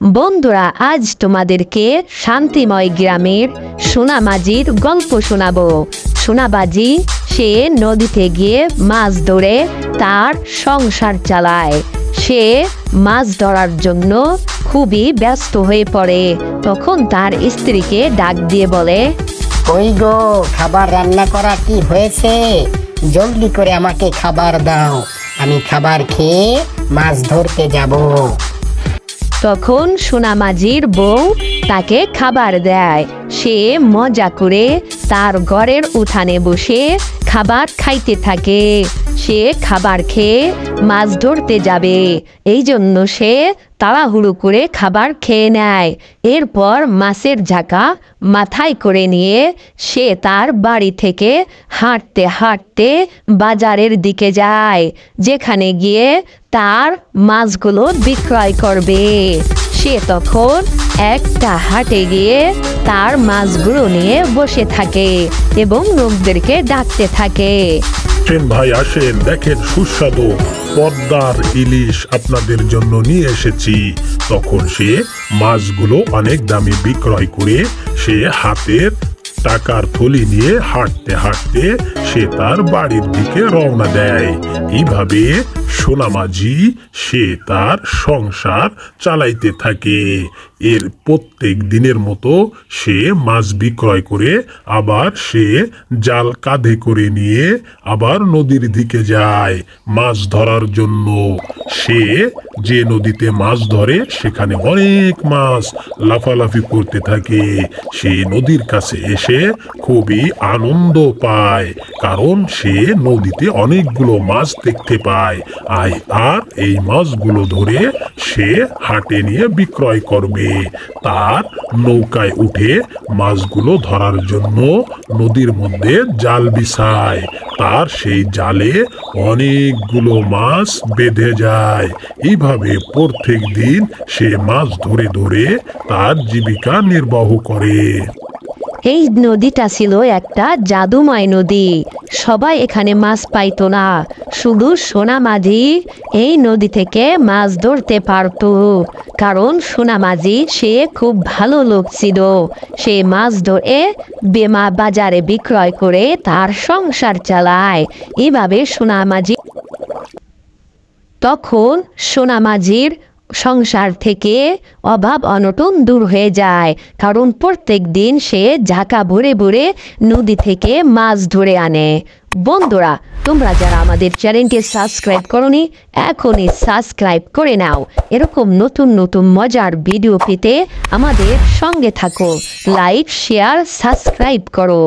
বন্ধুরা, আজ তোমাদেরকে শান্তিময় গ্রামের সোনামাঝির গল্প শোনাবো। সোনামাঝি সে নদীতে গিয়ে মাছ ধরে তার সংসার চালায়। সে মাছ ধরার জন্য খুবই ব্যস্ত হয়ে পড়ে। তখন তার স্ত্রীকে ডাক দিয়ে বলে, ওই গো, খাবার রান্না করা কি হয়েছে? জলদি করে আমাকে খাবার দাও, আমি খাবার খেয়ে মাছ ধরতে যাব। তখন সোনামাঝির বউ তাকে খাবার দেয়। সে মজা করে তার ঘরের উঠানে বসে খাবার খাইতে থাকে। সে খাবার খেয়ে মাছ ধরতে যাবে, এই জন্য সে তাড়াহুড়ো করে খাবার খেয়ে নেয়। এরপর মাছের ঝাঁকা মাথায় করে নিয়ে সে তার বাড়ি থেকে হাঁটতে হাঁটতে বাজারের দিকে যায়, যেখানে গিয়ে তার মাছগুলো বিক্রয় করবে। সে তখন একটা হাটে গিয়ে তার মাছগুলো নিয়ে বসে থাকে এবং লোকদেরকে ডাকতে থাকে। ভাই আসেন, দেখেন সুস্বাদু পদ্মার ইলিশ আপনাদের জন্য নিয়ে এসেছি। তখন সে মাছগুলো অনেক দামে বিক্রয় করে সে হাতের টাকার থলি নিয়ে হাঁটতে হাঁটতে সে তার বাড়ির দিকে রওনা দেয়। এইভাবে সোনামাঝি সে তার সংসার চালাইতে থাকে। এর প্রত্যেক দিনের মতো সে মাছ বিক্রয় করে আবার সে জাল কাঁধে করে নিয়ে আবার নদীর দিকে যায় মাছ ধরার জন্য। সে যে নদীতে মাছ ধরে সেখানে অনেক মাছ লাফালাফি করতে থাকে। সে নদীর কাছে এসে খুবই আনন্দ পায়, কারণ সে নদীতে অনেকগুলো মাছ দেখতে পায়। আর এই মাছগুলো ধরে সে হাটে নিয়ে বিক্রয় করবে। তার নৌকায় উঠে মাছগুলো ধরার জন্য নদীর মধ্যে জাল বিছায়। তার সেই জালে অনেকগুলো মাছ বেঁধে যায়। এইভাবে প্রত্যেক দিন সে মাছ ধরে ধরে তার জীবিকা নির্বাহ করে। এই নদীটা ছিল একটা জাদুময় নদী। সবাই এখানে মাছ পাইতো না, শুধু সোনামাঝি এই নদী থেকে মাছ ধরতে পারত। কারণ সোনামাঝি সে খুব ভালো লোক ছিল। সে মাছ ধরে বাজারে বিক্রয় করে তার সংসার চালায়। এভাবে সোনামাঝি তখন সোনামাঝির সংসার থেকে অভাব অনটন দূর হয়ে যায়, কারণ প্রত্যেক দিন সে ঝাঁকা ভরে ভরে নদী থেকে মাছ ধরে আনে। বন্ধুরা, তোমরা যারা আমাদের চ্যানেলকে সাবস্ক্রাইব করোনি, এখনই সাবস্ক্রাইব করে নাও। এরকম নতুন নতুন মজার ভিডিও পেতে আমাদের সঙ্গে থাকো। লাইক, শেয়ার, সাবস্ক্রাইব করো।